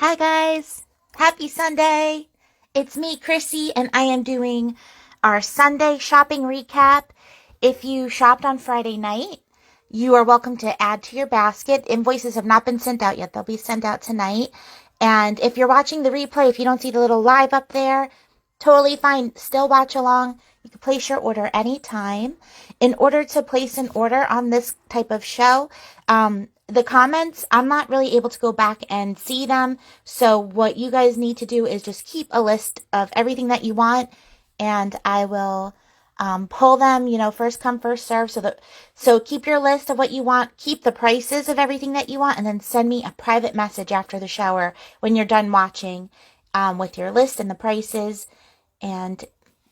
Hi guys, happy Sunday. It's me, Chrissy, and I am doing our Sunday shopping recap. If you shopped on Friday night, you are welcome to add to your basket. Invoices have not been sent out yet. They'll be sent out tonight. And if you're watching the replay, if you don't see the little live up there, totally fine. Still watch along. You can place your order anytime. In order to place an order on this type of show, the comments, I'm not really able to go back and see them. So what you guys need to do is just keep a list of everything that you want, and I will pull them, first come, first serve. So keep your list of what you want, keep the prices of everything that you want, and then send me a private message after the shower when you're done watching with your list and the prices. And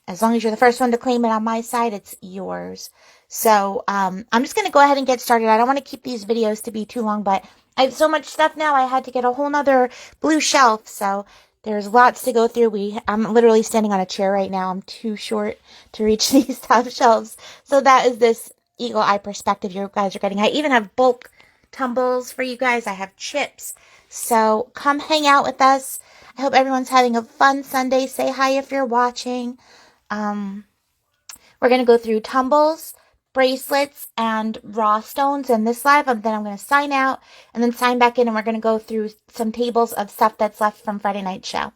as long as you're the first one to claim it on my side, it's yours. So I'm just going to go ahead and get started. I don't want to keep these videos to be too long, but I have so much stuff now. I had to get a whole nother blue shelf. So there's lots to go through. I'm literally standing on a chair right now. I'm too short to reach these top shelves. So that is this eagle eye perspective you guys are getting. I even have bulk tumbles for you guys. I have chips. So come hang out with us. I hope everyone's having a fun Sunday. Say hi if you're watching. We're going to go through tumbles, bracelets, and raw stones in this live. And then I'm going to sign out and then sign back in, and we're going to go through some tables of stuff that's left from Friday night show.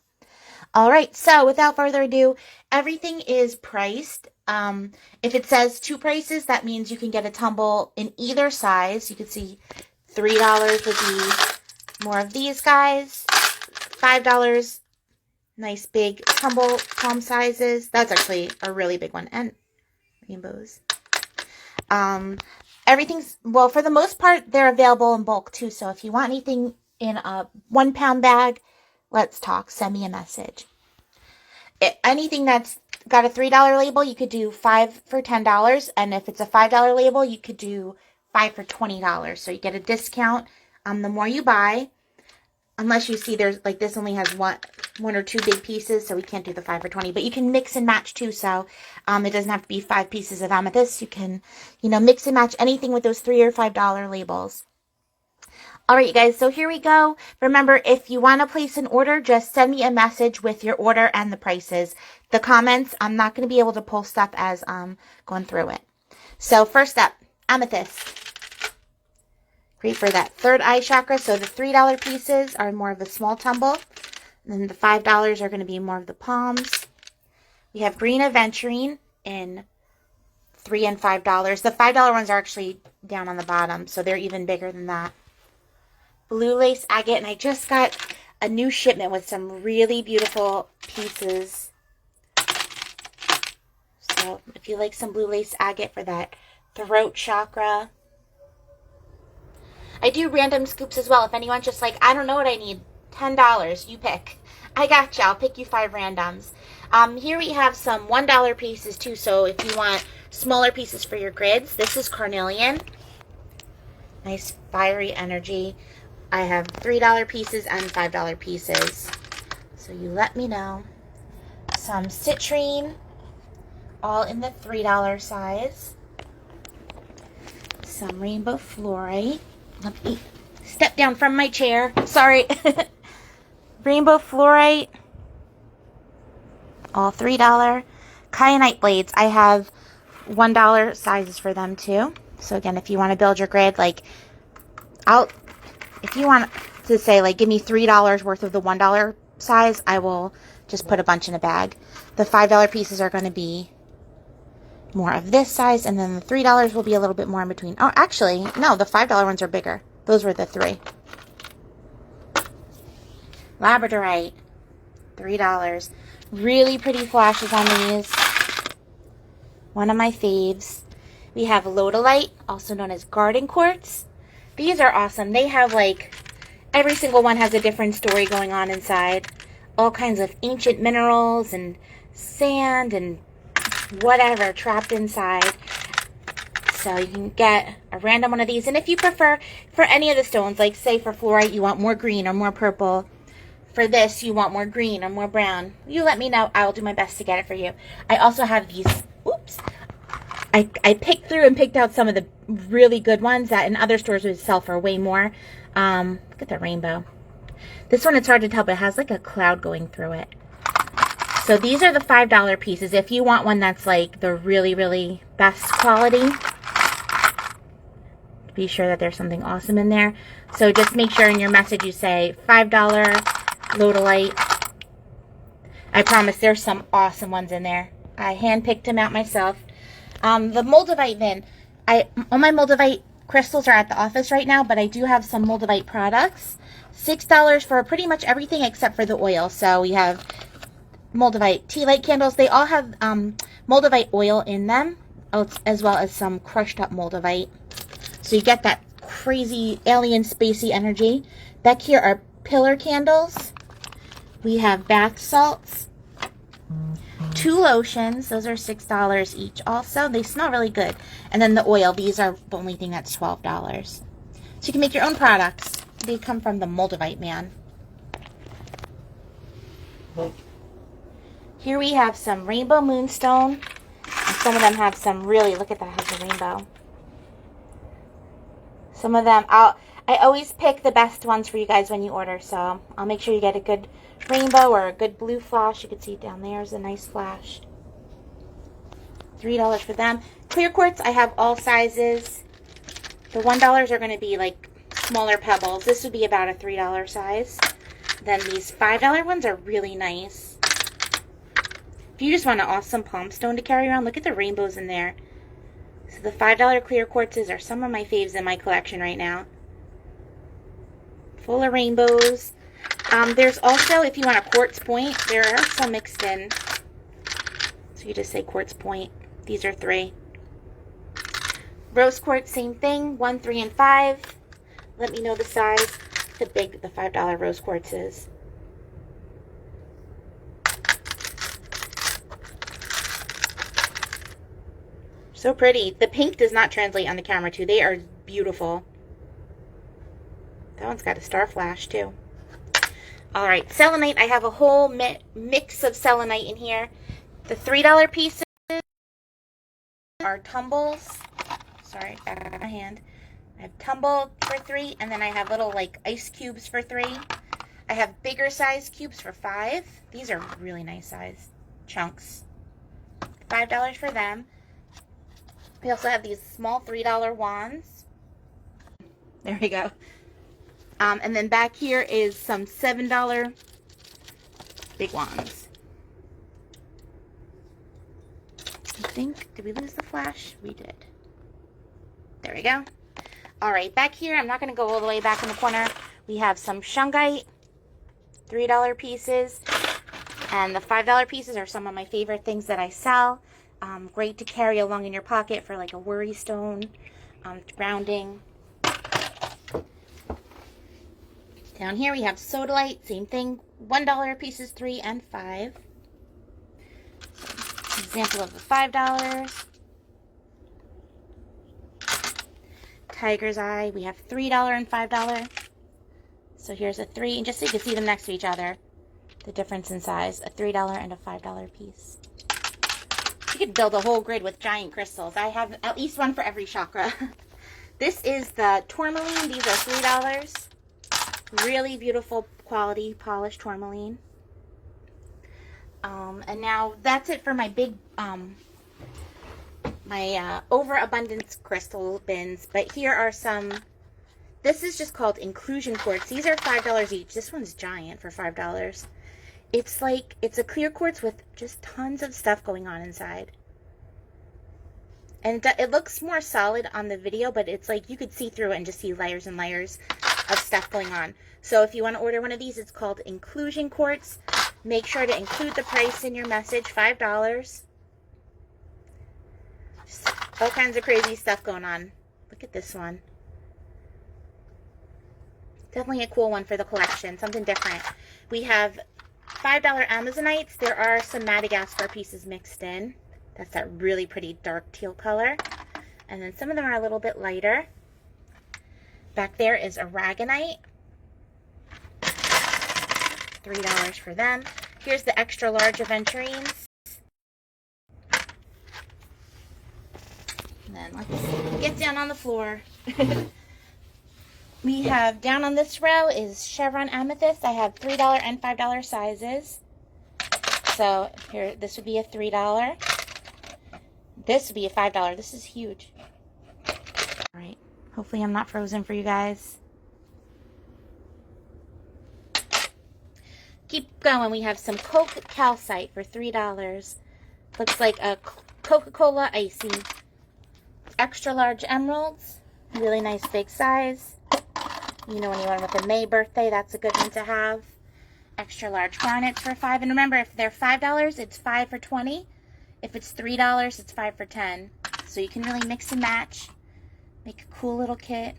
All right, so without further ado, everything is priced. If it says two prices, that means you can get a tumble in either size. You can see $3 would be more of these guys. $5, nice big tumble palm sizes. That's actually a really big one. And rainbows. Everything's, well, for the most part, they're available in bulk too. So if you want anything in a 1 pound bag, let's talk. Send me a message. Anything that's got a $3 label, you could do 5 for $10. And if it's a $5 label, you could do 5 for $20. So you get a discount the more you buy. Unless you see there's, like, this only has one or two big pieces, so we can't do the 5 for 20. But you can mix and match too, so it doesn't have to be 5 pieces of amethyst. You can, mix and match anything with those $3 or $5 labels. All right, you guys, so here we go. Remember, if you want to place an order, just send me a message with your order and the prices. The comments, I'm not going to be able to post stuff as I'm going through it. So first up, amethyst. Great for that third eye chakra. So the $3 pieces are more of the small tumble. And then the $5 are going to be more of the palms. We have green aventurine in $3 and $5. The $5 ones are actually down on the bottom, so they're even bigger than that. Blue lace agate, and I just got a new shipment with some really beautiful pieces. So if you like some blue lace agate for that throat chakra. I do random scoops as well. If anyone's just like, I don't know what I need, $10, you pick. I gotcha. I'll pick you 5 randoms. Here we have some $1 pieces too. So if you want smaller pieces for your grids, this is carnelian. Nice fiery energy. I have $3 pieces and $5 pieces. So you let me know. Some citrine, all in the $3 size. Some rainbow fluorite. Let me step down from my chair. Sorry. Rainbow fluorite. All $3. Kyanite blades. I have $1 sizes for them too. So again, if you want to build your grid, like, if you want to say, like, give me $3 worth of the $1 size, I will just put a bunch in a bag. The $5 pieces are going to be more of this size, and then the $3 will be a little bit more in between. Oh, actually, no, the $5 ones are bigger. Those were the 3. Labradorite, $3. Really pretty flashes on these. One of my faves. We have lodolite, also known as garden quartz. These are awesome. They have, like, every single one has a different story going on inside. All kinds of ancient minerals and sand and whatever trapped inside. So you can get a random one of these. And if you prefer, for any of the stones, like say for fluorite, you want more green or more purple. For this, you want more green or more brown. You let me know. I will do my best to get it for you. I also have these, oops. I picked through and picked out some of the really good ones that in other stores would sell for way more. Look at the rainbow. This one, it's hard to tell, but it has like a cloud going through it. So these are the $5 pieces. If you want one that's like the really, really best quality, be sure that there's something awesome in there. So just make sure in your message you say $5 Lodolite. I promise there's some awesome ones in there. I handpicked them out myself. The Moldavite bin. All my Moldavite crystals are at the office right now, but I do have some Moldavite products. $6 for pretty much everything except for the oil. So we have Moldavite tea light candles. They all have Moldavite oil in them, as well as some crushed up Moldavite. So you get that crazy alien spacey energy. Back here are pillar candles. We have bath salts. 2 lotions. Those are $6 each also. They smell really good. And then the oil. These are the only thing that's $12. So you can make your own products. They come from the Moldavite man. Here we have some rainbow moonstone. And some of them have some really, look at that, has a rainbow. Some of them, I always pick the best ones for you guys when you order. So I'll make sure you get a good rainbow or a good blue flash. You can see down there is a nice flash. $3 for them. Clear quartz, I have all sizes. The $1 are going to be like smaller pebbles. This would be about a $3 size. Then these $5 ones are really nice. If you just want an awesome palm stone to carry around, look at the rainbows in there. So the $5 clear quartzes are some of my faves in my collection right now. Full of rainbows. There's also, if you want a quartz point, there are some mixed in. So you just say quartz point. These are 3. Rose quartz, same thing. 1, 3, and 5. Let me know the size. The big the $5 rose quartz is. So pretty. The pink does not translate on the camera too. They are beautiful. That one's got a star flash too. Alright, selenite. I have a whole mix of selenite in here. The $3 pieces are tumbles. Sorry, back of my hand. I have tumble for 3, and then I have little like ice cubes for 3. I have bigger size cubes for 5. These are really nice size chunks. $5 for them. We also have these small $3 wands. There we go. And then back here is some $7 big wands. I think, did we lose the flash? We did. There we go. All right, back here, I'm not going to go all the way back in the corner. We have some shungite, $3 pieces. And the $5 pieces are some of my favorite things that I sell. Great to carry along in your pocket for like a worry stone, grounding. Down here we have sodalite, same thing, $1 pieces, 3 and 5. Example of the $5. Tiger's eye, we have $3 and $5. So here's a 3, and just so you can see them next to each other, the difference in size, a $3 and a $5 piece. You could build a whole grid with giant crystals. I have at least one for every chakra. This is the tourmaline. These are $3. Really beautiful quality polished tourmaline. And now that's it for my big, my overabundance crystal bins. But here are some, this is just called inclusion quartz. These are $5 each. This one's giant for $5. It's like, it's a clear quartz with just tons of stuff going on inside. And it looks more solid on the video, but it's like you could see through it and just see layers and layers of stuff going on. So if you want to order one of these, it's called inclusion quartz. Make sure to include the price in your message, $5. Just all kinds of crazy stuff going on. Look at this one. Definitely a cool one for the collection, something different. We have $5 Amazonites. There are some Madagascar pieces mixed in. That's that really pretty dark teal color. And then some of them are a little bit lighter. Back there is Aragonite. $3 for them. Here's the extra large aventurines. And then let's get down on the floor. We have down on this row is chevron amethyst. I have $3 and $5 sizes. So here, this would be a $3. This would be a $5. This is huge. All right. Hopefully I'm not frozen for you guys. Keep going. We have some Coke calcite for $3. Looks like a Coca-Cola icy. Extra large emeralds. Really nice big size. You know, when you want with a May birthday, that's a good one to have. Extra large garnets for $5. And remember, if they're $5, it's 5 for $20. If it's $3, it's 5 for $10. So you can really mix and match. Make a cool little kit.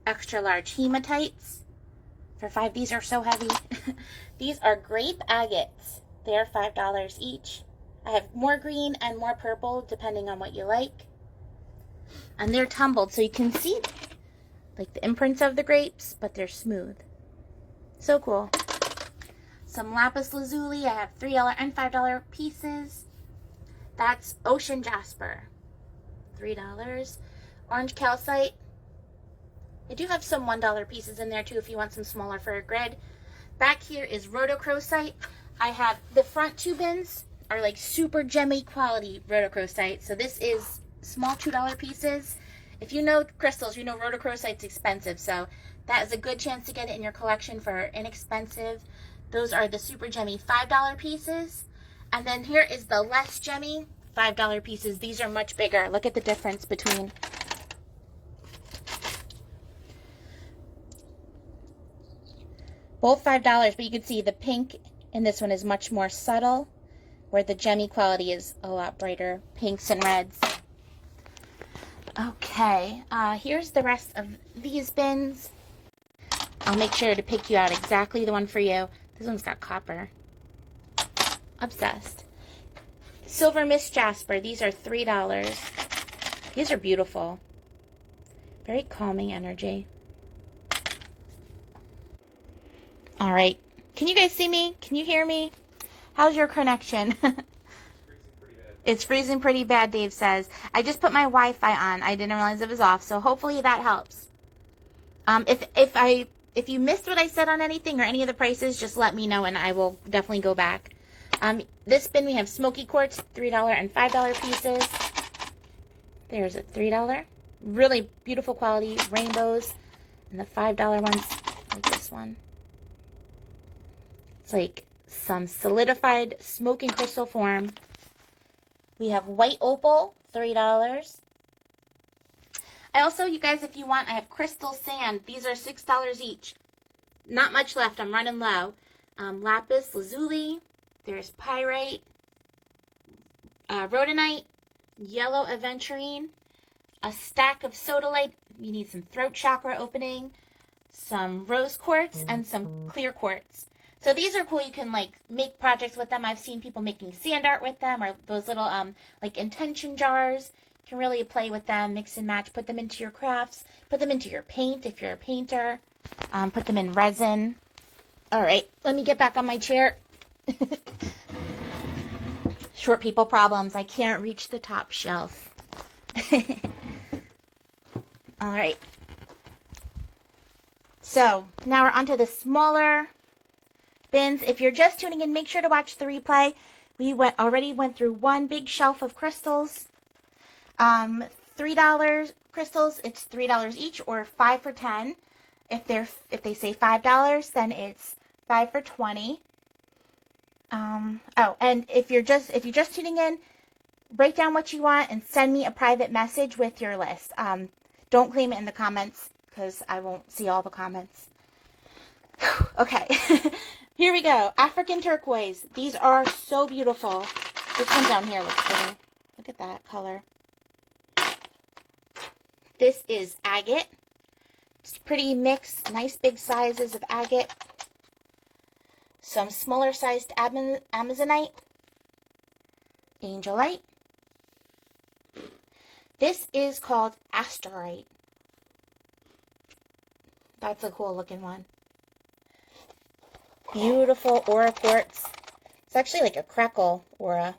Extra large hematites for $5. These are so heavy. These are grape agates. They are $5 each. I have more green and more purple, depending on what you like. And they're tumbled, so you can see like the imprints of the grapes, but they're smooth. So cool. Some lapis lazuli. I have $3 and $5 pieces. That's ocean jasper. $3. Orange calcite. I do have some $1 pieces in there too if you want some smaller for a grid. Back here is rhodochrosite. I have the front two bins are like super gemmy quality rhodochrosite. So this is small $2 pieces. If you know crystals, you know rhodochrosite's expensive. So that is a good chance to get it in your collection for inexpensive. Those are the super gemmy $5 pieces. And then here is the less gemmy $5 pieces. These are much bigger. Look at the difference between. Both $5, but you can see the pink in this one is much more subtle, where the gemmy quality is a lot brighter, pinks and reds. Okay, here's the rest of these bins. I'll make sure to pick you out exactly the one for you. This one's got copper. Obsessed. Silver Mist Jasper. These are $3. These are beautiful. Very calming energy. All right. Can you guys see me? Can you hear me? How's your connection? It's freezing pretty bad, Dave says. I just put my Wi-Fi on. I didn't realize it was off, so hopefully that helps. If you missed what I said on anything or any of the prices, just let me know and I will definitely go back. This bin we have smoky quartz, $3 and $5 pieces. There's a $3. Really beautiful quality rainbows, and the $5 ones like this one. It's like some solidified smoking crystal form. We have white opal, $3. I also, you guys, if you want, I have crystal sand. These are $6 each. Not much left. I'm running low. Lapis lazuli. There's pyrite. Rhodonite. Yellow aventurine. A stack of sodalite. You need some throat chakra opening. Some rose quartz and some clear quartz. So these are cool. You can like make projects with them. I've seen people making sand art with them, or those little like intention jars. You can really play with them, mix and match, put them into your crafts, put them into your paint if you're a painter, put them in resin. All right, let me get back on my chair. Short people problems. I can't reach the top shelf. All right. So now we're onto the smaller bins. If you're just tuning in, make sure to watch the replay. We already went through one big shelf of crystals. $3 crystals, it's $3 each, or 5 for 10. If they say $5, then it's 5 for 20. Oh, and if you're just tuning in, break down what you want and send me a private message with your list. Don't claim it in the comments because I won't see all the comments. Okay. Here we go. African turquoise. These are so beautiful. This one down here looks pretty. Look at that color. This is agate. It's pretty mixed. Nice big sizes of agate. Some smaller sized amazonite. Angelite. This is called asterite. That's a cool looking one. Beautiful aura quartz. It's actually like a crackle aura.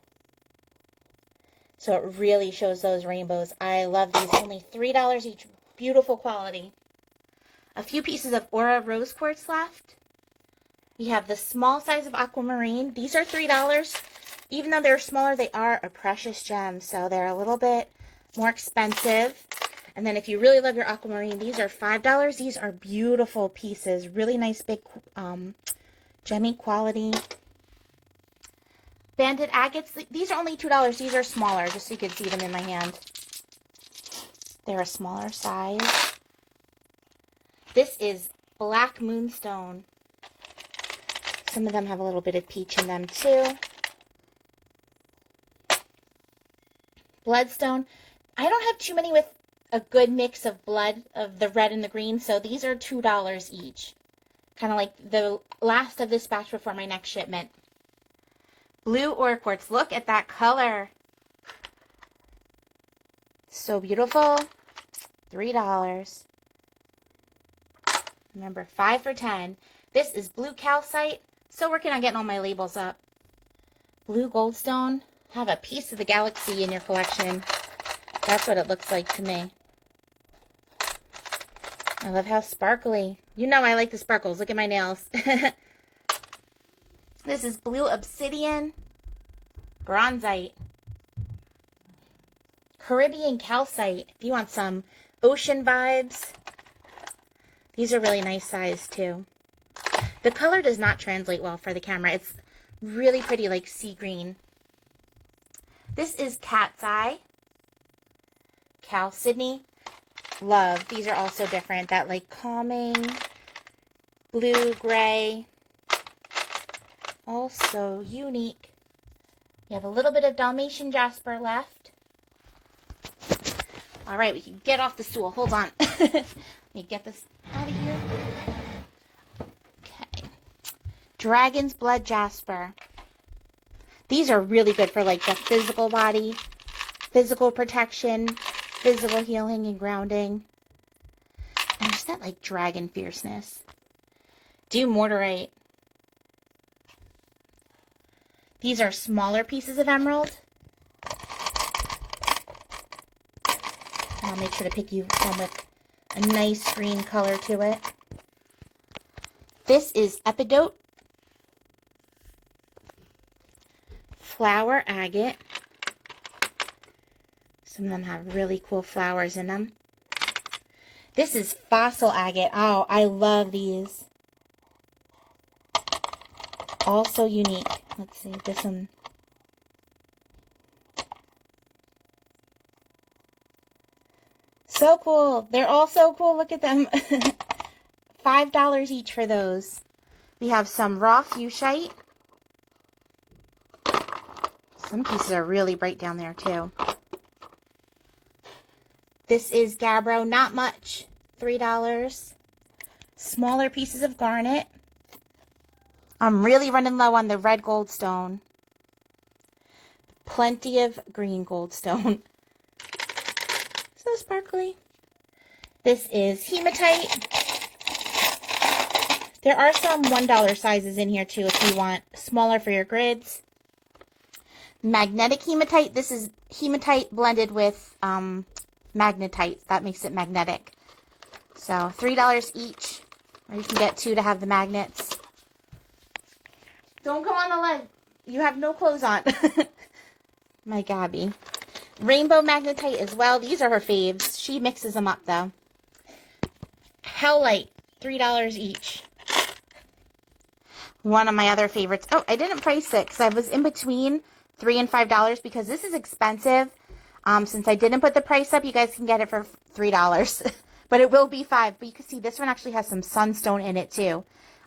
So it really shows those rainbows. I love these. Only $3 each. Beautiful quality. a few pieces of Aura rose quartz left. We have the small size of aquamarine. These are $3. Even though they're smaller, they are a precious gem, so they're a little bit more expensive. And then if you really love your aquamarine, these are $5. These are beautiful pieces. Really nice big gemmy quality. Banded agates. These are only $2. These are smaller, just so you can see them in my hand. They're a smaller size. This is black moonstone. Some of them have a little bit of peach in them too. Bloodstone. I don't have too many with a good mix of blood, of the red and the green, so these are $2 each. Kind of like the last of this batch before my next shipment. Blue Aura quartz. Look at that color. So beautiful. $3. Remember, 5 for 10. This is blue calcite. Still working on getting all my labels up. Blue goldstone. Have a piece of the galaxy in your collection. That's what it looks like to me. I love how sparkly. You know I like the sparkles. Look at my nails. This is blue obsidian. Bronzite. Caribbean calcite. If you want some ocean vibes. These are really nice size too. The color does not translate well for the camera. It's really pretty, like sea green. This is cat's eye. Chalcedony. Love. These are also different. That like calming blue, gray. Also unique. You have a little bit of Dalmatian jasper left. All right, we can get off the stool. Hold on. Let me get this out of here. Okay. Dragon's blood jasper. These are really good for like the physical body, physical protection, physical healing and grounding. And just that like dragon fierceness. Do mortarite. These are smaller pieces of emerald. I'll make sure to pick you one with a nice green color to it. This is epidote. Flower agate. Some of them have really cool flowers in them. This is fossil agate. Oh, I love these. Also unique. Let's see, this one. So cool. They're all so cool. Look at them. $5 each for those. We have some raw fuchsite. Some pieces are really bright down there too. This is gabbro. Not much. $3. Smaller pieces of garnet. I'm really running low on the red goldstone. Plenty of green goldstone. So sparkly. This is hematite. There are some $1 sizes in here too if you want smaller for your grids. Magnetic hematite. This is hematite blended with magnetite. That makes it magnetic. So $3 each. Or you can get 2 to have the magnets. Don't come on the leg. You have no clothes on. My Gabby. Rainbow magnetite as well. These are her faves. She mixes them up though. Hellite. $3 each. One of my other favorites. Oh, I didn't price it because I was in between $3 and $5 because this is expensive. Since I didn't put the price up, you guys can get it for $3. But it will be $5. But you can see this one actually has some sunstone in it too.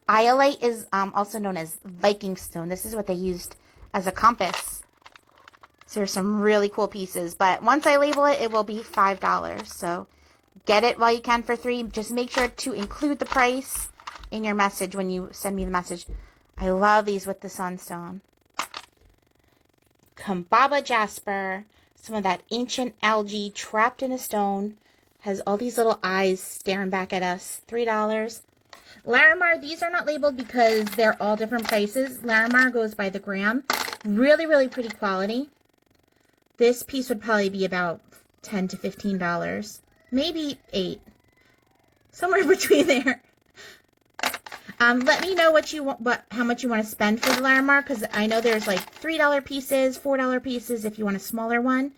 Iolite is also known as Viking stone. This is what they used as a compass. So there's some really cool pieces. But once I label it, it will be $5. So get it while you can for $3. Just make sure to include the price in your message when you send me the message. I love these with the sunstone. Kambaba jasper. Some of that ancient algae trapped in a stone. Has all these little eyes staring back at us. $3. Larimar, these are not labeled because they're all different prices. Larimar goes by the gram. Really, really pretty quality. This piece would probably be about $10 to $15. Maybe $8. Somewhere between there. Let me know what you want, how much you want to spend for the Larimar, because I know there's like $3 pieces, $4 pieces if you want a smaller one,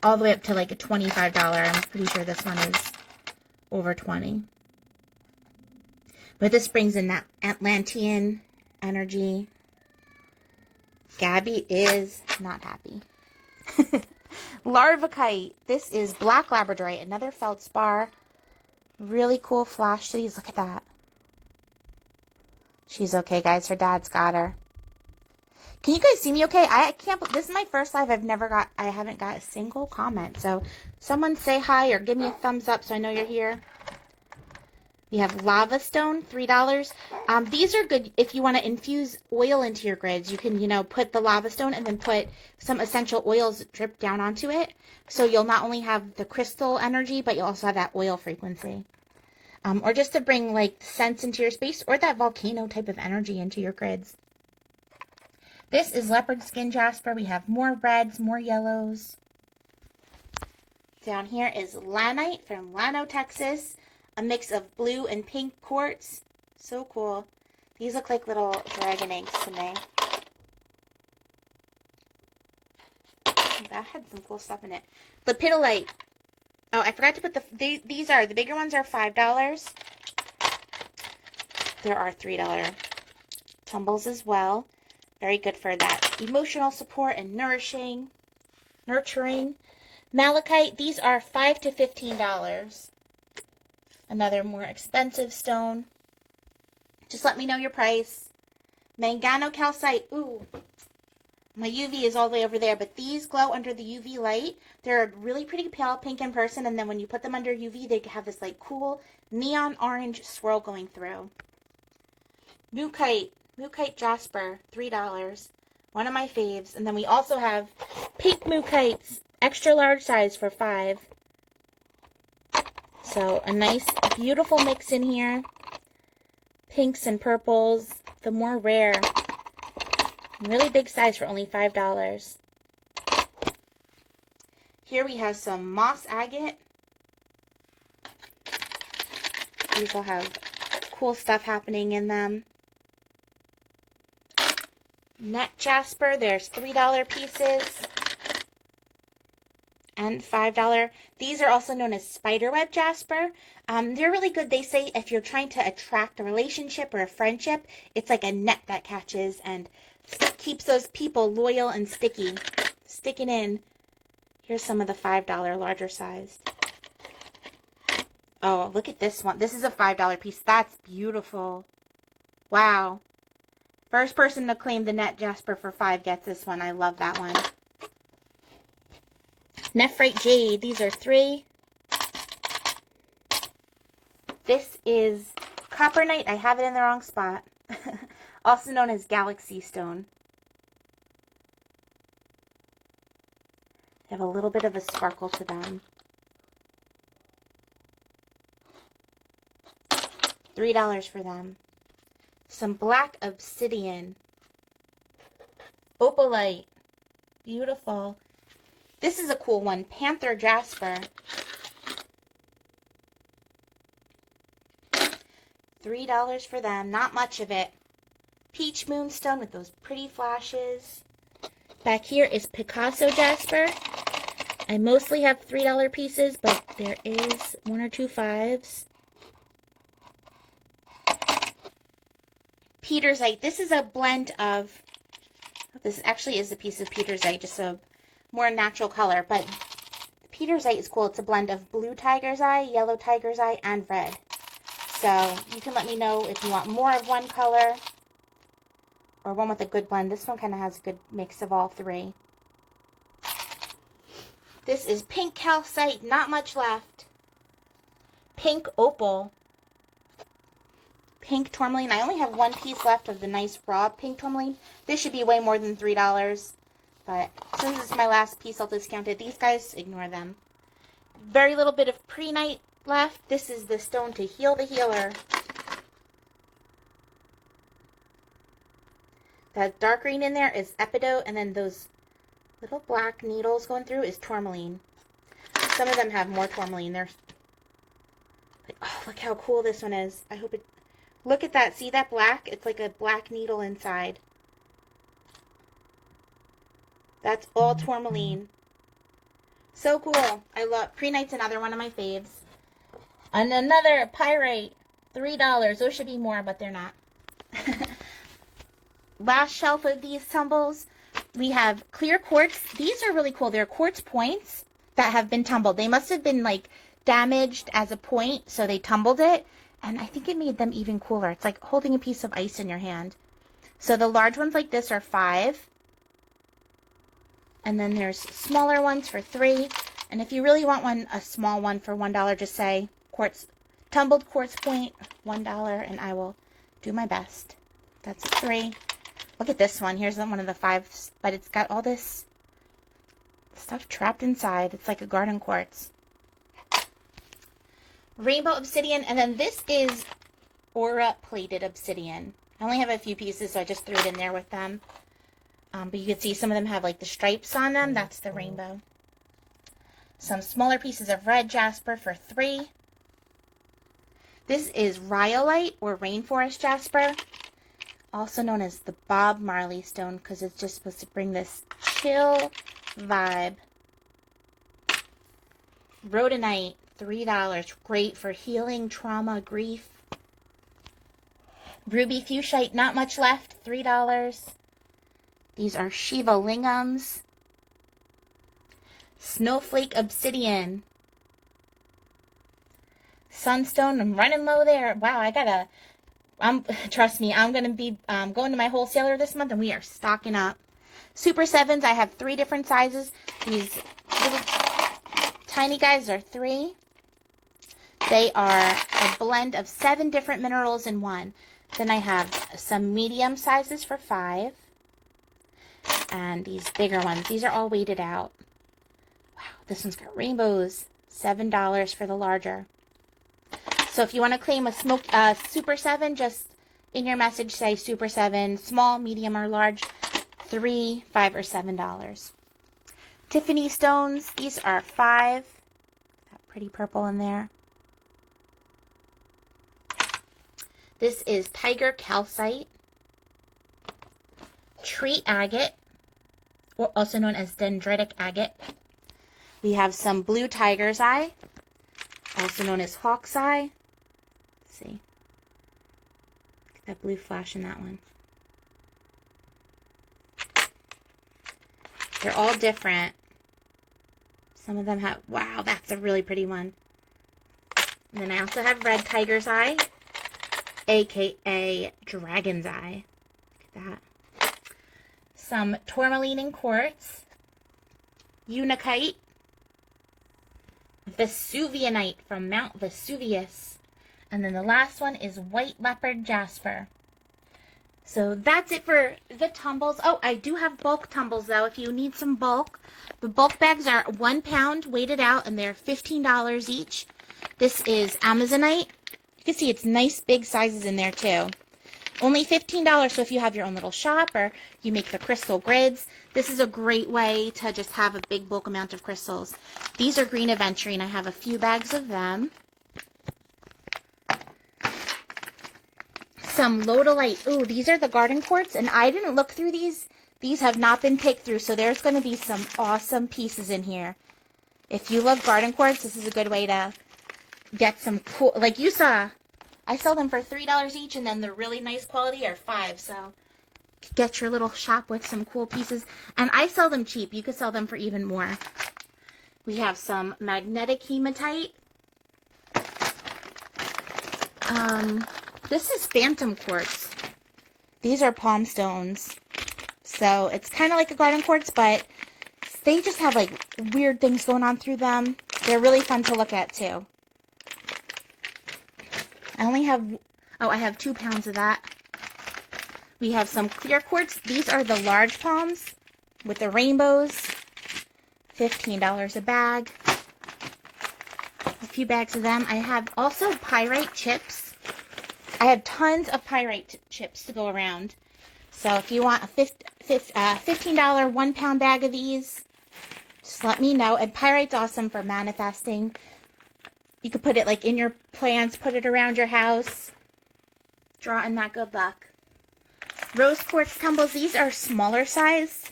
all the way up to like a $25. I'm pretty sure this one is over 20. But this brings in that Atlantean energy. Gabby is not happy. Larvakite. This is black labradorite, another feldspar. Really cool flash sleeves. Look at that. She's okay, guys. Her dad's got her. Can you guys see me okay? I can't, this is my first live. I haven't got a single comment. So someone say hi or give me a thumbs up so I know you're here. We have lava stone, $3. These are good if you want to infuse oil into your grids. You can, you know, put the lava stone and then put some essential oils drip down onto it. So you'll not only have the crystal energy, but you'll also have that oil frequency. Or just to bring like scents into your space or that volcano type of energy into your grids. This is leopard skin jasper. We have more reds, more yellows. Down here is lanite from Llano, Texas. A mix of blue and pink quartz. So cool. These look like little dragon eggs to me. That had some cool stuff in it. Lepidolite. Oh, I forgot to put the bigger ones are $5. There are $3 tumbles as well. Very good for that emotional support and nurturing. Malachite, these are $5 to $15. Another more expensive stone. Just let me know your price. Mangano calcite. Ooh, my UV is all the way over there, but these glow under the UV light. They're really pretty pale pink in person, and then when you put them under UV, they have this like cool neon orange swirl going through. Mookaite jasper, $3. One of my faves. And then we also have pink mookites, extra large size for $5. So a nice, beautiful mix in here. Pinks and purples, the more rare. Really big size for only $5. Here we have some moss agate. These will have cool stuff happening in them. Net jasper, there's $3 pieces. And $5. These are also known as spiderweb jasper. They're really good. They say if you're trying to attract a relationship or a friendship, it's like a net that catches and keeps those people loyal and sticking in. Here's some of the $5 larger size. Oh, look at this one. This is a $5 piece. That's beautiful. Wow. First person to claim the net jasper for $5 gets this one. I love that one. Nephrite jade. These are $3. This is copperite. I have it in the wrong spot. Also known as galaxy stone. They have a little bit of a sparkle to them. $3 for them. Some black obsidian. Opalite. Beautiful. This is a cool one. Panther jasper. $3 for them. Not much of it. Peach moonstone with those pretty flashes. Back here is Picasso jasper. I mostly have $3 pieces, but there is 1 or 2 5s. Petersite. This is a blend of, this actually is a piece of Petersite, just a more natural color, but Petersite is cool. It's a blend of blue tiger's eye, yellow tiger's eye, and red. So you can let me know if you want more of one color or one with a good blend. This one kind of has a good mix of all 3. This is pink calcite, not much left. Pink opal. Pink tourmaline. I only have 1 piece left of the nice raw pink tourmaline. This should be way more than $3. But since it's my last piece, I'll discount it. These guys, ignore them. Very little bit of prehnite left. This is the stone to heal the healer. That dark green in there is epidote, and then those little black needles going through is tourmaline. Some of them have more tourmaline. Oh, look how cool this one is. I hope it... Look at that. See that black? It's like a black needle inside. That's all tourmaline. So cool. I love... Pre-Night's another one of my faves. And another pyrite. $3. Those should be more, but they're not. Last shelf of these tumbles. We have clear quartz. These are really cool. They're quartz points that have been tumbled. They must have been like damaged as a point, so they tumbled it. And I think it made them even cooler. It's like holding a piece of ice in your hand. So the large ones like this are $5. And then there's smaller ones for $3. And if you really want one, a small one for $1, just say quartz, tumbled quartz point, $1, and I will do my best. That's $3. Look at this one. Here's one of the 5s, but it's got all this stuff trapped inside. It's like a garden quartz. Rainbow obsidian, and then this is aura plated obsidian. I only have a few pieces, so I just threw it in there with them. But you can see some of them have like the stripes on them. That's the rainbow. Some smaller pieces of red jasper for $3. This is rhyolite or rainforest jasper, also known as the Bob Marley stone, because it's just supposed to bring this chill vibe. Rhodonite, $3. Great for healing, trauma, grief. Ruby fuchsite, not much left, $3. These are Shiva lingams. Snowflake obsidian. Sunstone, I'm running low there. Wow, trust me, I'm going to be going to my wholesaler this month, and we are stocking up. Super 7s, I have 3 different sizes. These little tiny guys are $3. They are a blend of 7 different minerals in one. Then I have some medium sizes for $5. And these bigger ones. These are all weighted out. Wow, this one's got rainbows. $7 for the larger. So if you want to claim a Super 7, just in your message say Super 7, small, medium, or large, $3, $5, or $7. Tiffany stones, these are $5. That pretty purple in there. This is tiger calcite. Tree agate, or also known as dendritic agate. We have some blue tiger's eye, also known as hawk's eye. Let's see. Get that blue flash in that one. They're all different. Some of them have, wow, that's a really pretty one. And then I also have red tiger's eye, aka dragon's eye. Look at that. Some tourmaline and quartz, unakite, Vesuvianite from Mount Vesuvius, and then the last one is white leopard jasper. So that's it for the tumbles. Oh, I do have bulk tumbles though. If you need some bulk, the bulk bags are 1 pound weighted out, and they're $15 each. This is Amazonite. You can see it's nice big sizes in there too. Only $15, so if you have your own little shop or you make the crystal grids, this is a great way to just have a big bulk amount of crystals. These are green aventurine. I have a few bags of them. Some lodolite. Ooh, these are the garden quartz, and I didn't look through these. These have not been picked through, so there's going to be some awesome pieces in here. If you love garden quartz, this is a good way to get some cool, like you saw. I sell them for $3 each, and then the really nice quality are $5. So get your little shop with some cool pieces. And I sell them cheap. You could sell them for even more. We have some magnetic hematite. This is phantom quartz. These are palm stones. So it's kind of like a garden quartz, but they just have like weird things going on through them. They're really fun to look at too. I only have, I have 2 pounds of that. We have some clear quartz. These are the large palms with the rainbows. $15 a bag. A few bags of them. I have also pyrite chips. I have tons of pyrite chips to go around. So if you want a $15 1 pound bag of these, just let me know. And pyrite's awesome for manifesting. You could put it like in your plants, put it around your house. Draw in that good luck. Rose quartz tumbles. These are smaller size.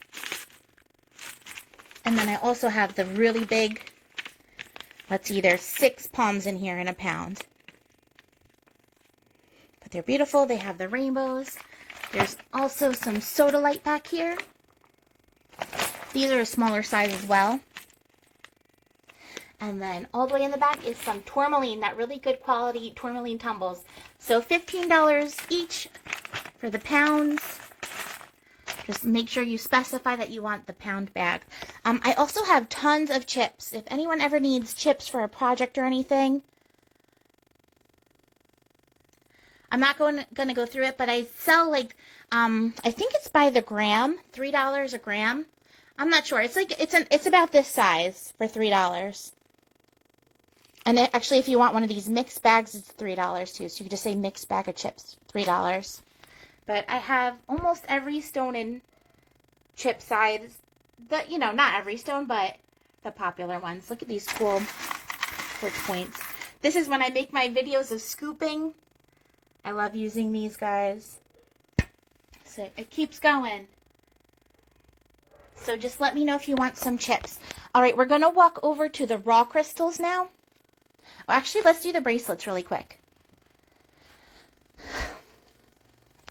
And then I also have the really big. Let's see, there's 6 palms in here in a pound. But they're beautiful. They have the rainbows. There's also some sodalite back here. These are a smaller size as well. And then all the way in the back is some tourmaline, that really good quality tourmaline tumbles. So $15 each for the pounds. Just make sure you specify that you want the pound bag. I also have tons of chips. If anyone ever needs chips for a project or anything, I'm not going to go through it, but I sell like, I think it's by the gram, $3 a gram. I'm not sure. It's like, it's about this size for $3. And actually, if you want one of these mixed bags, it's $3 too. So you can just say mixed bag of chips, $3. But I have almost every stone and chip size. Not every stone, but the popular ones. Look at these cool quartz points. This is when I make my videos of scooping. I love using these guys. So it keeps going. So just let me know if you want some chips. All right, we're going to walk over to the raw crystals now. Well, actually, let's do the bracelets really quick.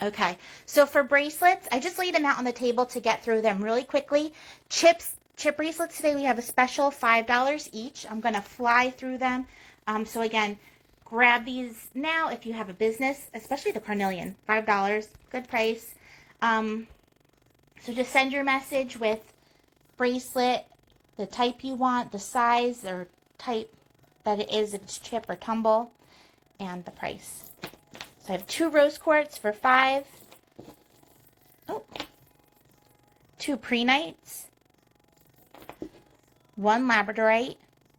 Okay, so for bracelets, I just laid them out on the table to get through them really quickly. Chip bracelets today, we have a special $5 each. I'm going to fly through them. So again, grab these now if you have a business, especially the carnelian, $5, good price. So just send your message with bracelet, the type you want, the size or type that it is, if it's chip or tumble, and the price. So I have 2 rose quartz for $5. Oh, 2 pre-nights. 1 labradorite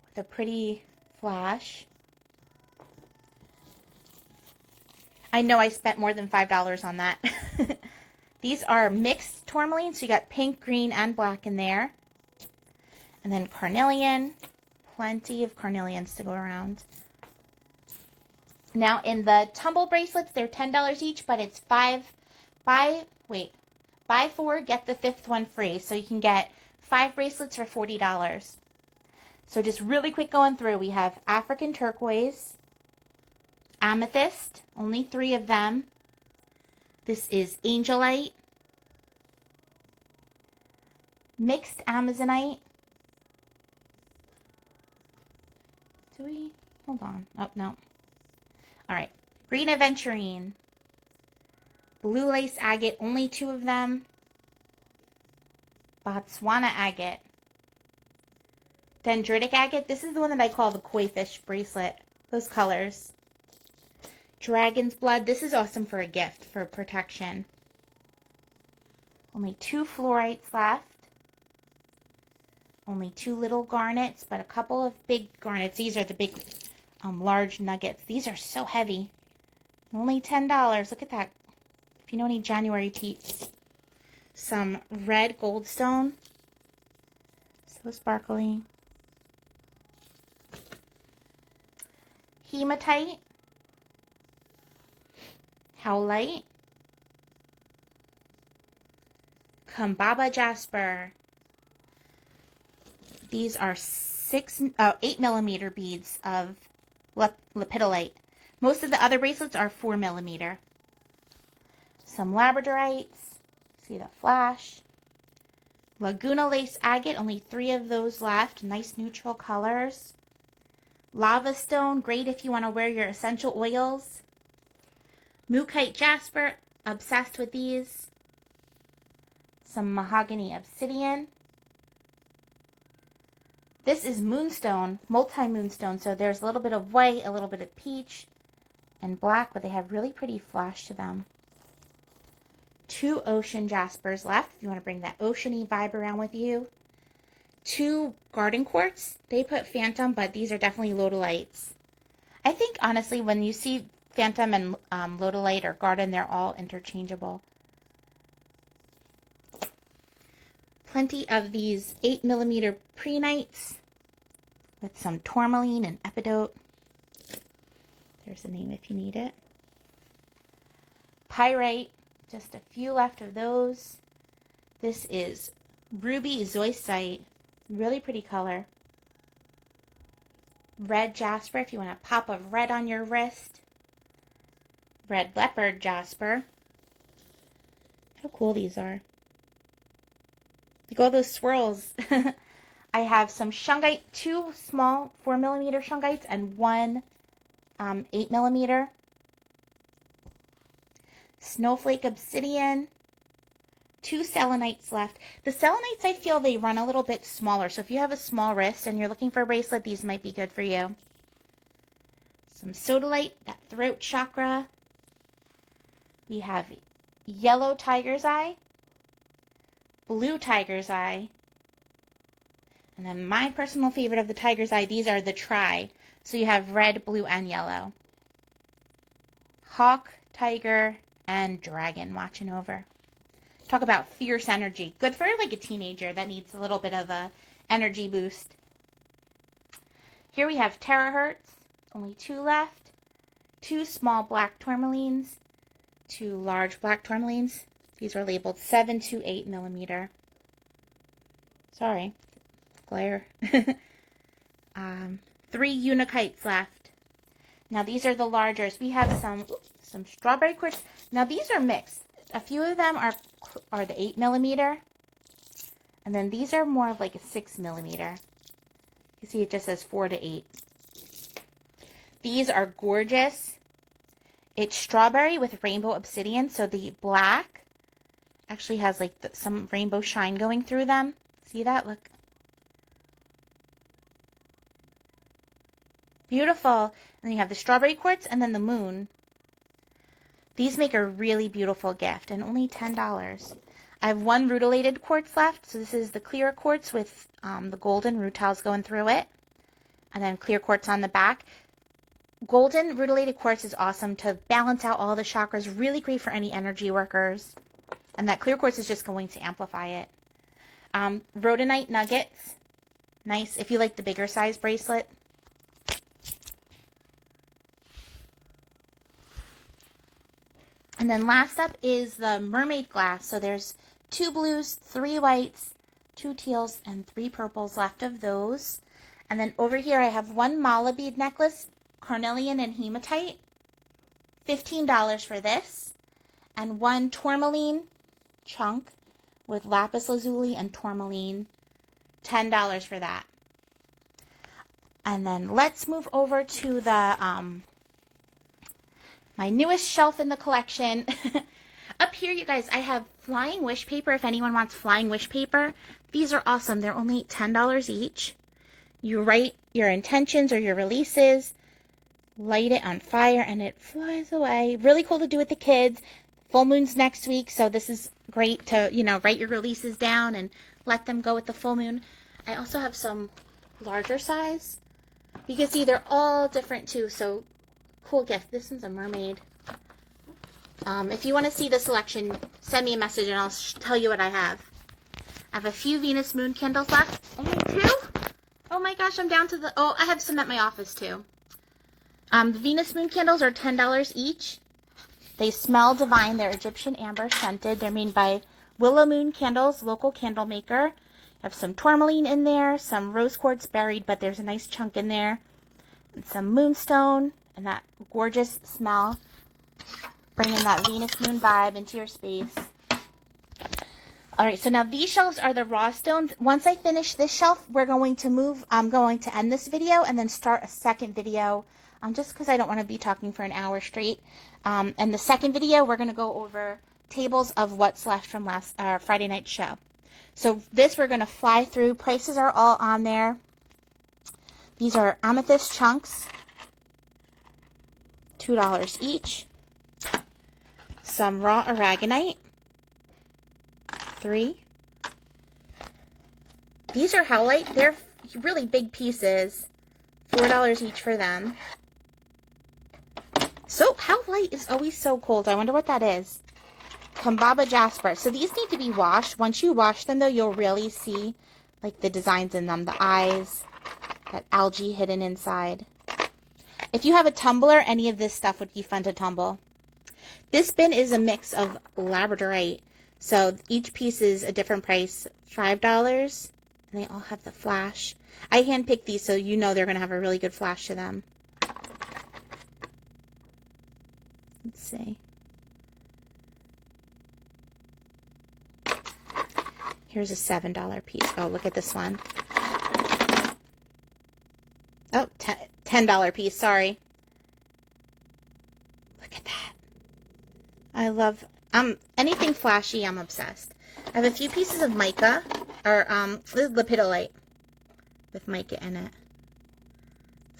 with a pretty flash. I know I spent more than $5 on that. These are mixed tourmaline, so you got pink, green, and black in there. And then carnelian. Plenty of carnelians to go around. Now in the tumble bracelets, they're $10 each, but it's buy 4, get the 5th one free. So you can get 5 bracelets for $40. So just really quick going through, we have African turquoise, amethyst, only 3 of them. This is angelite, mixed amazonite. Hold on. Oh, no. All right. Green aventurine. Blue lace agate, only 2 of them. Botswana agate. Dendritic agate. This is the one that I call the koi fish bracelet. Those colors. Dragon's blood. This is awesome for a gift, for protection. Only 2 fluorites left. Only 2 little garnets, but a couple of big garnets. These are the big, large nuggets. These are so heavy. Only $10. Look at that. If you know any January peeps. Some red goldstone. So sparkly. Hematite. Howlite. Kambaba jasper. These are 8 millimeter beads of lepidolite. Most of the other bracelets are 4 millimeter. Some labradorites. See the flash. Laguna lace agate. Only 3 of those left. Nice neutral colors. Lava stone. Great if you want to wear your essential oils. Mookite jasper. Obsessed with these. Some mahogany obsidian. This is moonstone, multi-moonstone, so there's a little bit of white, a little bit of peach, and black, but they have really pretty flash to them. 2 ocean jaspers left, if you want to bring that oceany vibe around with you. 2 garden quartz. They put phantom, but these are definitely lodolites. I think, honestly, when you see phantom and lodolite or garden, they're all interchangeable. Plenty of these 8 millimeter pre-nights with some tourmaline and epidote. There's the name if you need it. Pyrite, just a few left of those. This is ruby zoisite, really pretty color. Red jasper, if you want a pop of red on your wrist. Red leopard jasper. How cool these are. Like all those swirls. I have some shungite, 2 small 4mm shungites and 1 8mm. Snowflake obsidian. 2 selenites left. The selenites, I feel they run a little bit smaller. So if you have a small wrist and you're looking for a bracelet, these might be good for you. Some sodalite, that throat chakra. We have yellow tiger's eye, blue tiger's eye, and then my personal favorite of the tiger's eye, these are the tri. So you have red, blue, and yellow. Hawk, tiger, and dragon watching over. Talk about fierce energy. Good for like a teenager that needs a little bit of a energy boost. Here we have terahertz, only 2 left. 2 small black tourmalines, 2 large black tourmalines. These are labeled 7 to 8mm. Sorry, glare. 3 unikites left. Now these are the largers. We have some strawberry quartz. Now these are mixed. A few of them are the 8mm, and then these are more of like a 6mm. You see it just says 4 to 8. These are gorgeous. It's strawberry with rainbow obsidian, so the black actually has like some rainbow shine going through them. See that? Look. Beautiful. And then you have the strawberry quartz and then the moon. These make a really beautiful gift and only $10. I have 1 rutilated quartz left. So this is the clear quartz with the golden rutiles going through it. And then clear quartz on the back. Golden rutilated quartz is awesome to balance out all the chakras. Really great for any energy workers. And that clear quartz is just going to amplify it. Rhodonite nuggets. Nice if you like the bigger size bracelet. And then last up is the mermaid glass. So there's 2 blues, 3 whites, 2 teals, and 3 purples left of those. And then over here I have 1 mala bead necklace, carnelian and hematite. $15 for this. And 1 tourmaline chunk with lapis lazuli and tourmaline. $10 for that. And then let's move over to the my newest shelf in the collection. Up here, you guys, I have flying wish paper. If anyone wants flying wish paper, these are awesome. They're only $10 each. You write your intentions or your releases, light it on fire, and it flies away. Really cool to do with the kids. Full moon's next week, so this is great to, write your releases down and let them go with the full moon. I also have some larger size. You can see they're all different too, so cool gift. This one's a mermaid. If you want to see the selection, send me a message and I'll tell you what I have. I have a few Venus moon candles left. Only 2? Oh my gosh, I'm down to the... Oh, I have some at my office too. The Venus moon candles are $10 each. They smell divine. They're Egyptian amber scented. They're made by Willow Moon Candles, local candle maker. I have some tourmaline in there, some rose quartz buried, but there's a nice chunk in there. And some moonstone. And that gorgeous smell, bringing that Venus moon vibe into your space. All right, so now these shelves are the raw stones. Once I finish this shelf, we're going to move. I'm going to end this video and then start a second video, just because I don't want to be talking for an hour straight. And the second video, we're going to go over tables of what's left from last Friday night show. So this we're going to fly through. Prices are all on there. These are amethyst chunks. $2 each. Some raw aragonite. 3. These are howlite. They're really big pieces. $4 each for them. So howlite is always so cold. I wonder what that is. Kambaba jasper. So these need to be washed. Once you wash them though, you'll really see like the designs in them. The eyes, that algae hidden inside. If you have a tumbler, any of this stuff would be fun to tumble. This bin is a mix of labradorite. So each piece is a different price, $5. And they all have the flash. I handpicked these so you know they're going to have a really good flash to them. Let's see. Here's a $7 piece. Oh, look at this one. Oh, $10 piece, sorry. Look at that. I love, anything flashy, I'm obsessed. I have a few pieces of mica, or, this is lepidolite with mica in it.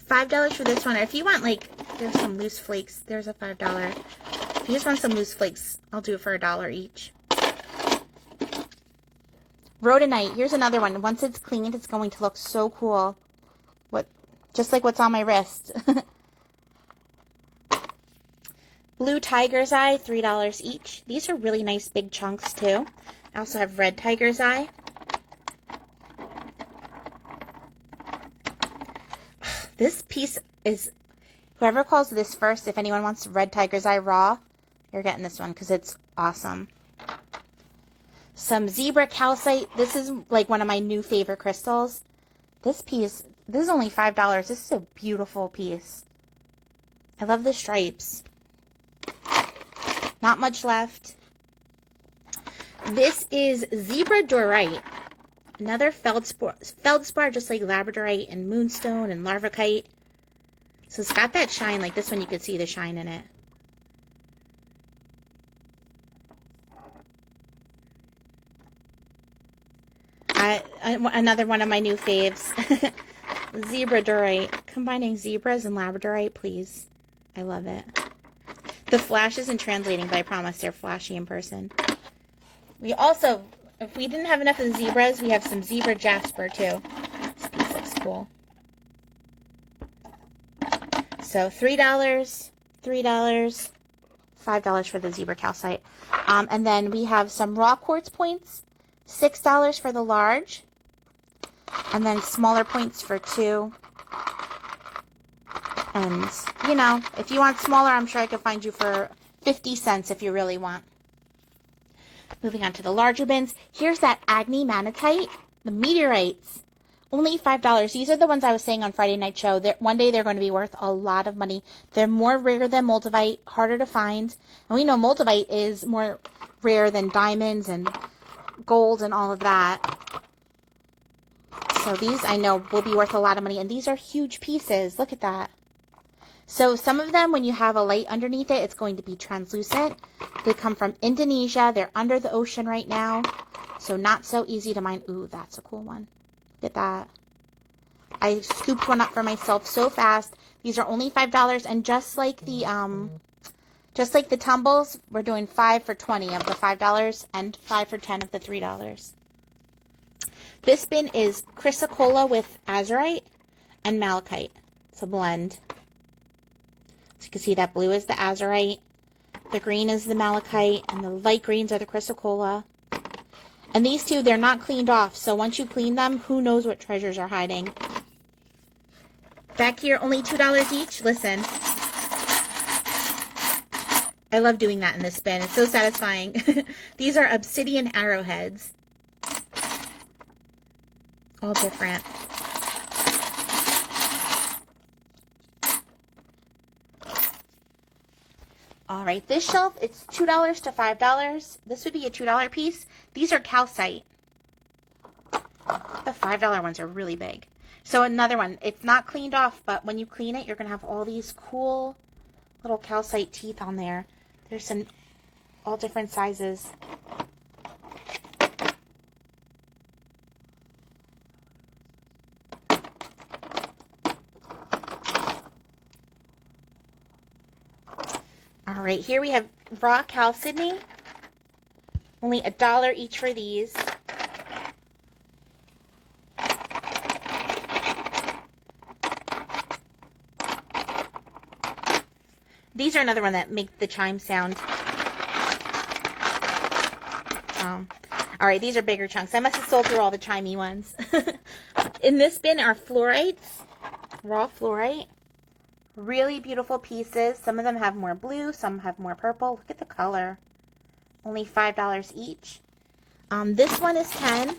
$5 for this one. Or if you want, like, there's some loose flakes. There's a $5. If you just want some loose flakes, I'll do it for $1 each. Rhodonite. Here's another one. Once it's cleaned, it's going to look so cool. Just like what's on my wrist. Blue tiger's eye, $3 each. These are really nice big chunks too. I also have red tiger's eye. This piece is, whoever calls this first, if anyone wants red tiger's eye raw, you're getting this one because it's awesome. Some zebra calcite. This is like one of my new favorite crystals. This piece, this is only $5. This is a beautiful piece. I love the stripes. Not much left. This is zebra dorite. Another feldspar, just like labradorite and moonstone and larvacite. So it's got that shine, like this one you could see the shine in it. Another one of my new faves. Zebra dorite. Combining zebras and labradorite, please. I love it. The flash isn't translating, but I promise they're flashy in person. We also, if we didn't have enough of the zebras, we have some zebra jasper too. This piece looks cool. So $3, $3, $5 for the zebra calcite. And then we have some raw quartz points, $6 for the large. And then smaller points for $2. And, you know, if you want smaller, I'm sure I could find you for 50 cents if you really want. Moving on to the larger bins. Here's that Agni Manatite, the meteorites. Only $5. These are the ones I was saying on Friday Night Show. One day they're going to be worth a lot of money. They're more rare than moldavite, harder to find. And we know moldavite is more rare than diamonds and gold and all of that. So these I know will be worth a lot of money. And these are huge pieces. Look at that. So some of them, when you have a light underneath it, it's going to be translucent. They come from Indonesia. They're under the ocean right now. So not so easy to mine. Ooh, that's a cool one. Look at that. I scooped one up for myself so fast. These are only $5. And just like the tumbles, we're doing 5 for 20 of the $5 and 5 for 10 of the $3. This bin is chrysocolla with azurite and malachite. It's a blend. So you can see that blue is the azurite, the green is the malachite, and the light greens are the chrysocolla. And these two, they're not cleaned off, so once you clean them, who knows what treasures are hiding. Back here, only $2 each. Listen. I love doing that in this bin. It's so satisfying. These are obsidian arrowheads. All different. All right, this shelf, it's $2 to $5. This would be a $2 piece. These are calcite. The $5 ones are really big. So another one, it's not cleaned off, but when you clean it, you're going to have all these cool little calcite teeth on there. There's some all different sizes. All right, here we have raw chalcedony. Only $1 each for these. These are another one that make the chime sound. All right, these are bigger chunks. I must have sold through all the chimey ones. In this bin are fluorites, raw fluorite. Really beautiful pieces. Some of them have more blue, some have more purple. Look at the color. Only $5 each. This one is 10.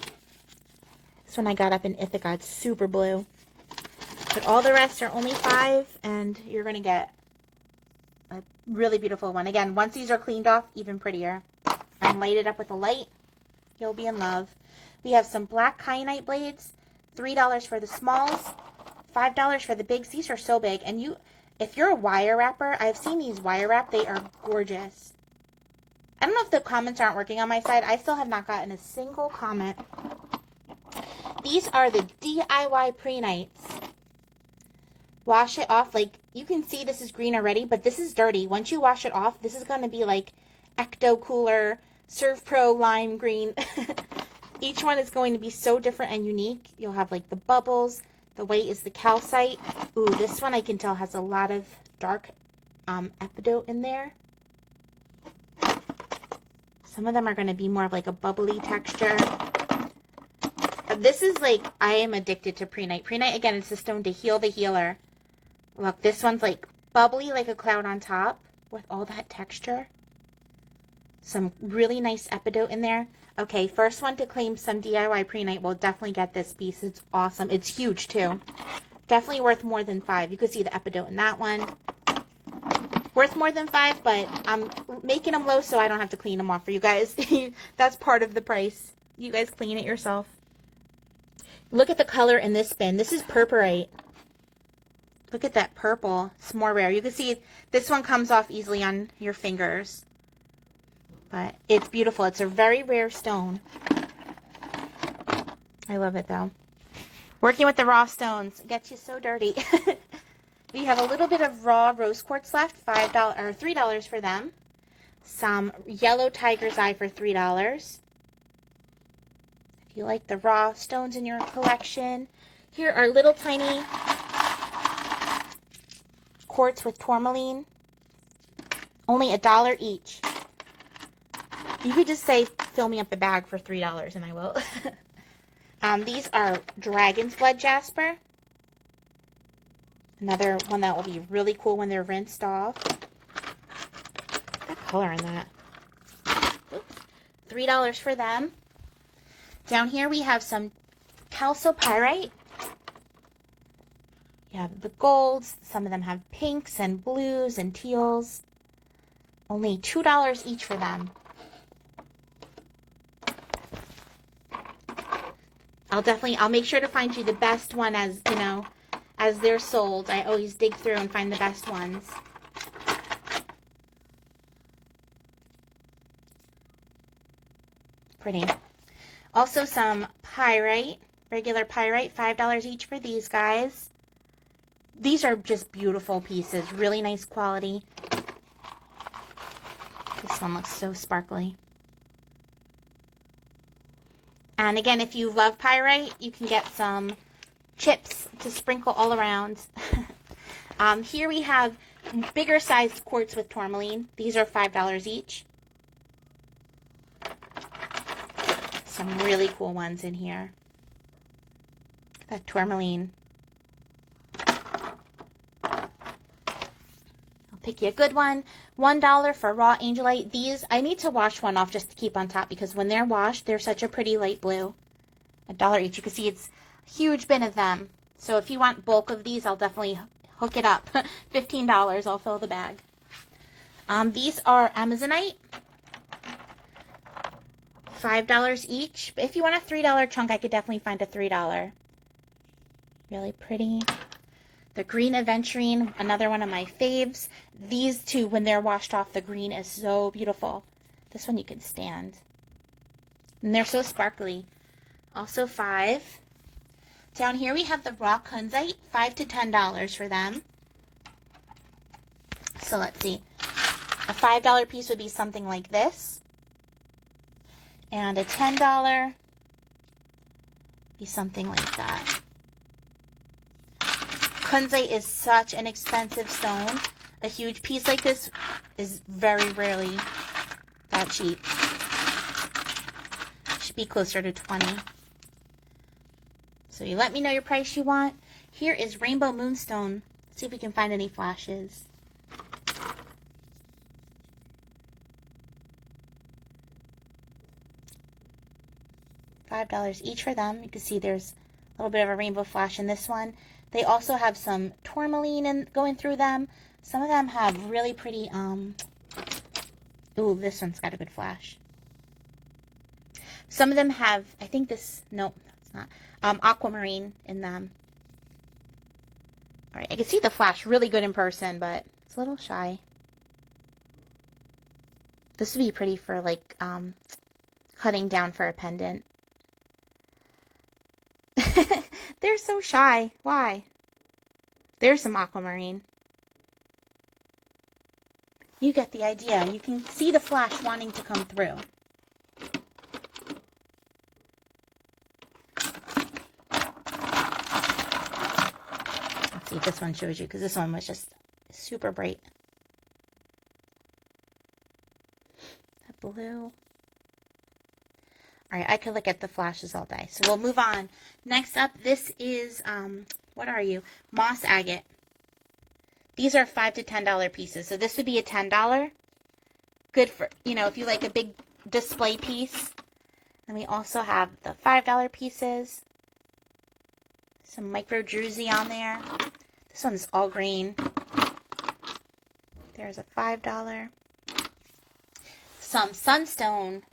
This one I got up in Ithaca. It's super blue. But all the rest are only 5, and you're going to get a really beautiful one. Again, once these are cleaned off, even prettier. And light it up with a light. You'll be in love. We have some black kyanite blades. $3 for the smalls. $5 for the bigs. These are so big. And if you're a wire wrapper, I've seen these wire wrap. They are gorgeous. I don't know if the comments aren't working on my side. I still have not gotten a single comment. These are the DIY pre-nights. Wash it off. Like, you can see this is green already, but this is dirty. Once you wash it off, this is going to be like Ecto Cooler, Serve Pro Lime Green. Each one is going to be so different and unique. You'll have like the bubbles. The white is the calcite. Ooh, this one I can tell has a lot of dark epidote in there. Some of them are going to be more of like a bubbly texture. This is like, I am addicted to pre-night. Pre-night, again, it's the stone to heal the healer. Look, this one's like bubbly like a cloud on top with all that texture. Some really nice epidote in there. Okay, first one to claim some DIY pre-night will definitely get this piece. It's awesome. It's huge too. Definitely worth more than 5. You can see the epidote in that one. Worth more than 5, but I'm making them low so I don't have to clean them off for you guys. That's part of the price. You guys clean it yourself. Look at the color in this bin. This is purpurite. Look at that purple. It's more rare. You can see this one comes off easily on your fingers. But it's beautiful. It's a very rare stone. I love it though. Working with the raw stones gets you so dirty. We have a little bit of raw rose quartz left. $5 or $3 for them. Some yellow tiger's eye for $3. If you like the raw stones in your collection. Here are little tiny quartz with tourmaline. Only $1 each. You could just say, fill me up a bag for $3 and I will. These are dragon's blood jasper. Another one that will be really cool when they're rinsed off. That color in that. Oops. $3 for them. Down here we have some calcopyrite. You have the golds. Some of them have pinks and blues and teals. Only $2 each for them. I'll make sure to find you the best one as, you know, as they're sold. I always dig through and find the best ones. Pretty. Also some pyrite, regular pyrite, $5 each for these guys. These are just beautiful pieces, really nice quality. This one looks so sparkly. And again, if you love pyrite, you can get some chips to sprinkle all around. Here we have bigger sized quartz with tourmaline. These are $5 each. Some really cool ones in here. That tourmaline. Pick you a good one. $1 for raw angelite. These, I need to wash one off just to keep on top because when they're washed, they're such a pretty light blue. $1 each. You can see it's a huge bin of them. So if you want bulk of these, I'll definitely hook it up. $15, I'll fill the bag. These are amazonite. $5 each. But if you want a $3 chunk, I could definitely find a $3. Really pretty. The green aventurine, another one of my faves. These two, when they're washed off, the green is so beautiful. This one you can stand. And they're so sparkly. Also $5. Down here we have the raw kunzite, $5 to $10 for them. So let's see. A $5 piece would be something like this. And a $10 be something like that. Kunzite is such an expensive stone. A huge piece like this is very rarely that cheap. Should be closer to 20. So you let me know your price you want. Here is rainbow moonstone. See if we can find any flashes. $5 each for them. You can see there's a little bit of a rainbow flash in this one. They also have some tourmaline going through them. Some of them have really pretty, ooh, this one's got a good flash. Some of them have, I think this, nope, it's not, aquamarine in them. All right, I can see the flash really good in person, but it's a little shy. This would be pretty for, like, cutting down for a pendant. They're so shy. Why? There's some aquamarine. You get the idea. You can see the flash wanting to come through. Let's see if this one shows you, because this one was just super bright. That blue. All right, I could look at the flashes all day. So we'll move on. Next up, this is, what are you? Moss agate. These are $5 to $10 pieces. So this would be a $10. Good for, you know, if you like a big display piece. Then we also have the $5 pieces. Some micro druzy on there. This one's all green. There's a $5. Some sunstone.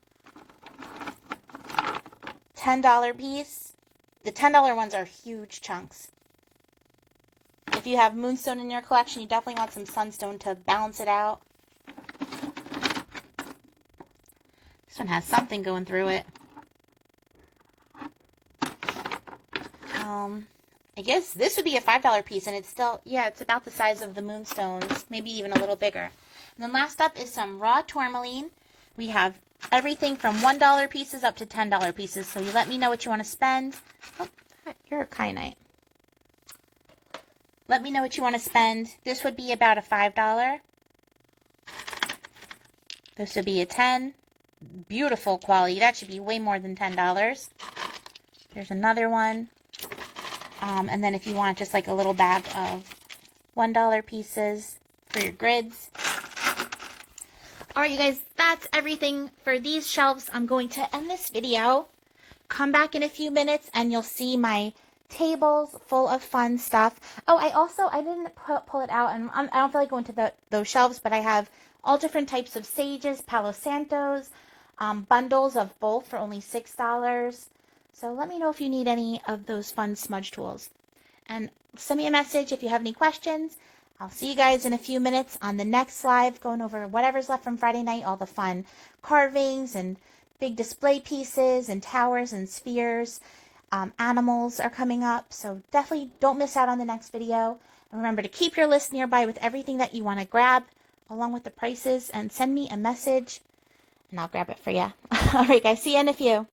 $10 piece. The $10 ones are huge chunks. If you have moonstone in your collection, you definitely want some sunstone to balance it out. This one has something going through it. I guess this would be a $5 piece, and it's still, yeah, it's about the size of the moonstones, maybe even a little bigger. And then last up is some raw tourmaline. We have everything from $1 pieces up to $10 pieces. So you let me know what you want to spend. Oh, you're a kyanite. Let me know what you want to spend. This would be about a $5. This would be a $10. Beautiful quality. That should be way more than $10. There's another one. And then if you want just like a little bag of $1 pieces for your grids. Alright, you guys, that's everything for these shelves. I'm going to end this video. Come back in a few minutes and you'll see my tables full of fun stuff. Oh, I didn't pull it out, and I don't feel like going to those shelves, but I have all different types of sages, Palo Santos, bundles of both for only $6. So let me know if you need any of those fun smudge tools. And send me a message if you have any questions. I'll see you guys in a few minutes on the next live, going over whatever's left from Friday night, all the fun carvings and big display pieces and towers and spheres. Animals are coming up, so definitely don't miss out on the next video. And remember to keep your list nearby with everything that you want to grab, along with the prices, and send me a message, and I'll grab it for you. All right, guys, see you in a few.